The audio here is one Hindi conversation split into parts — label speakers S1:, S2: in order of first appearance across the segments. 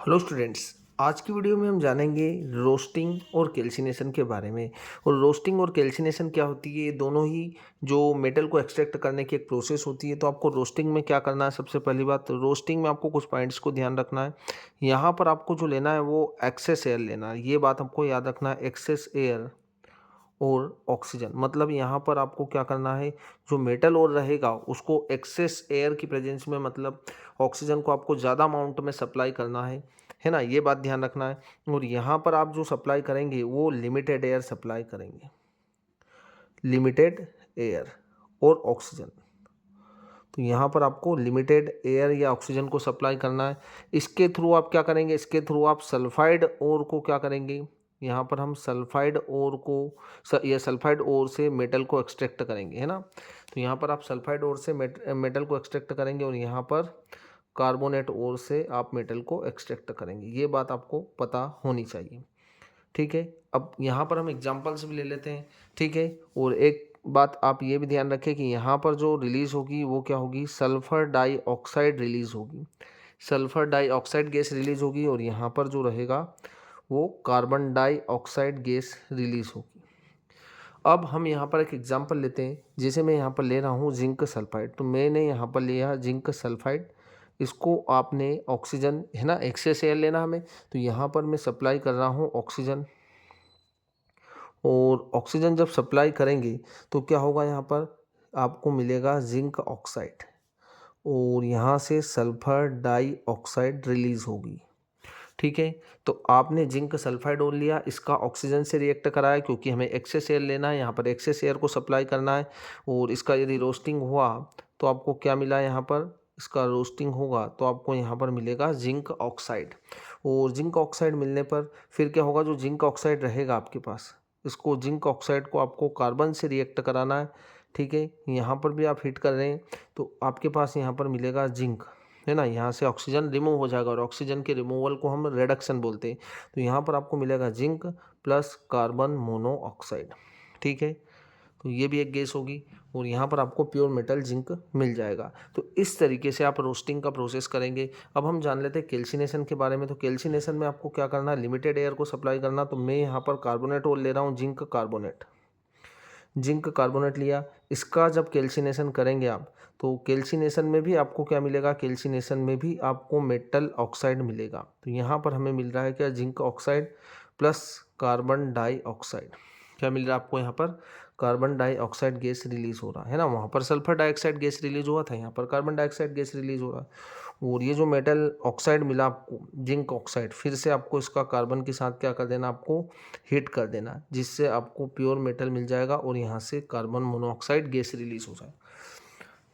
S1: Hello students. आज की वीडियो में हम जानेंगे रोस्टिंग और कैल्सिनेशन के बारे में। और रोस्टिंग और कैल्सिनेशन क्या होती है, ये दोनों ही जो मेटल को एक्सट्रैक्ट करने की एक प्रोसेस होती है। तो आपको रोस्टिंग में क्या करना है, सबसे पहली बात रोस्टिंग में आपको कुछ पॉइंट्स को ध्यान रखना है। यहाँ पर आपको जो लेना है वो एक्सेस एयर लेना है, ये बात आपको याद रखना है। एक्सेस एयर और ऑक्सीजन, मतलब यहाँ पर आपको क्या करना है, जो मेटल और रहेगा उसको एक्सेस एयर की प्रेजेंस में, मतलब ऑक्सीजन को आपको ज़्यादा अमाउंट में सप्लाई करना है ना, ये बात ध्यान रखना है। और यहाँ पर आप जो सप्लाई करेंगे वो लिमिटेड एयर सप्लाई करेंगे, लिमिटेड एयर और ऑक्सीजन। तो यहाँ पर आपको लिमिटेड एयर या ऑक्सीजन को सप्लाई करना है। इसके थ्रू आप क्या करेंगे, इसके थ्रू आप सल्फाइड ओर को क्या करेंगे, यहाँ पर हम सल्फाइड ओर को या सल्फाइड ओर से मेटल को एक्सट्रैक्ट करेंगे, है ना। तो यहाँ पर आप सल्फाइड ओर से मेटल को एक्सट्रैक्ट करेंगे और यहाँ पर कार्बोनेट ओर से आप मेटल को एक्सट्रैक्ट करेंगे। ये बात आपको पता होनी चाहिए, ठीक है। अब यहाँ पर हम एग्जांपल्स भी ले लेते हैं, ठीक है। और एक बात आप ये भी ध्यान रखें कि यहाँ पर जो रिलीज़ होगी वो क्या होगी, सल्फ़र डाइऑक्साइड रिलीज़ होगी। सल्फ़र डाइऑक्साइड गैस रिलीज़ होगी और यहाँ पर जो रहेगा वो कार्बन डाइऑक्साइड गैस रिलीज़ होगी। अब हम यहाँ पर एक एग्जांपल लेते हैं, जैसे मैं यहाँ पर ले रहा हूँ जिंक सल्फाइड। तो मैंने यहाँ पर लिया जिंक सल्फाइड, इसको आपने ऑक्सीजन, है ना, एक्सेस एयर लेना हमें। तो यहाँ पर मैं सप्लाई कर रहा हूँ ऑक्सीजन, और ऑक्सीजन जब सप्लाई करेंगे तो क्या होगा, यहाँ पर आपको मिलेगा जिंक ऑक्साइड और यहाँ से सल्फर डाइऑक्साइड रिलीज होगी, ठीक है। तो आपने जिंक सल्फाइड और लिया, इसका ऑक्सीजन से रिएक्ट कराया क्योंकि हमें एक्सेस एयर लेना है, यहाँ पर एक्सेस एयर को सप्लाई करना है। और इसका यदि रोस्टिंग हुआ तो आपको क्या मिला, यहाँ पर इसका रोस्टिंग होगा तो आपको यहाँ पर मिलेगा जिंक ऑक्साइड। और जिंक ऑक्साइड मिलने पर फिर क्या होगा, जो जिंक ऑक्साइड रहेगा आपके पास, इसको जिंक ऑक्साइड को आपको कार्बन से रिएक्ट कराना है, ठीक है। यहाँ पर भी आप हीट कर रहे हैं तो आपके पास यहाँ पर मिलेगा जिंक, है ना। यहाँ से ऑक्सीजन रिमूव हो जाएगा और ऑक्सीजन के रिमूवल को हम रिडक्शन बोलते हैं। तो यहाँ पर आपको मिलेगा जिंक प्लस कार्बन मोनोऑक्साइड, ठीक है। तो ये भी एक गैस होगी और यहाँ पर आपको प्योर मेटल जिंक मिल जाएगा। तो इस तरीके से आप रोस्टिंग का प्रोसेस करेंगे। अब हम जान लेते हैं कैल्सिनेशन के बारे में। तो कैल्सिनेशन में आपको क्या करना है, लिमिटेड एयर को सप्लाई करना। तो मैं यहाँ पर कार्बोनेट और ले रहा हूँ, जिंक कार्बोनेट, जिंक कार्बोनेट लिया। इसका जब कैल्सिनेशन करेंगे आप, तो कैल्सिनेशन में भी आपको क्या मिलेगा, कैल्सिनेशन में भी आपको मेटल ऑक्साइड मिलेगा। तो यहाँ पर हमें मिल रहा है क्या, zinc oxide plus carbon dioxide. क्या मिल रहा है आपको, यहाँ पर कार्बन डाइऑक्साइड गैस रिलीज हो रहा है ना। वहाँ पर सल्फर डाइऑक्साइड गैस रिलीज हुआ था, यहाँ पर कार्बन डाइऑक्साइड गैस रिलीज हो रहा है। और ये जो मेटल ऑक्साइड मिला आपको, जिंक ऑक्साइड, फिर से आपको इसका कार्बन के साथ क्या कर देना, आपको हीट कर देना, जिससे आपको प्योर मेटल मिल जाएगा और यहाँ से कार्बन मोनोऑक्साइड गैस रिलीज हो जाए।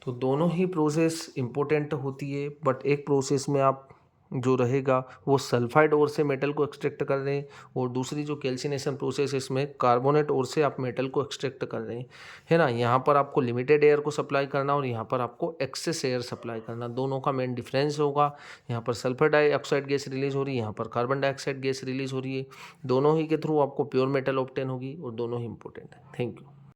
S1: तो दोनों ही प्रोसेस इम्पोर्टेंट होती है, बट एक प्रोसेस में आप जो रहेगा वो सल्फाइड ओर से मेटल को एक्सट्रैक्ट कर रहे हैं और दूसरी जो कैल्सिनेशन प्रोसेस है इसमें कार्बोनेट ओर से आप मेटल को एक्सट्रैक्ट कर रहे हैं, है ना। यहाँ पर आपको लिमिटेड एयर को सप्लाई करना और यहाँ पर आपको एक्सेस एयर सप्लाई करना, दोनों का मेन डिफरेंस होगा। यहाँ पर सल्फर डाइऑक्साइड गैस रिलीज हो रही है, यहाँ पर कार्बन डाइऑक्साइड गैस रिलीज हो रही है। दोनों ही के थ्रू आपको प्योर मेटल ऑब्टेन होगी और दोनों ही इंपॉर्टेंट है। Thank you.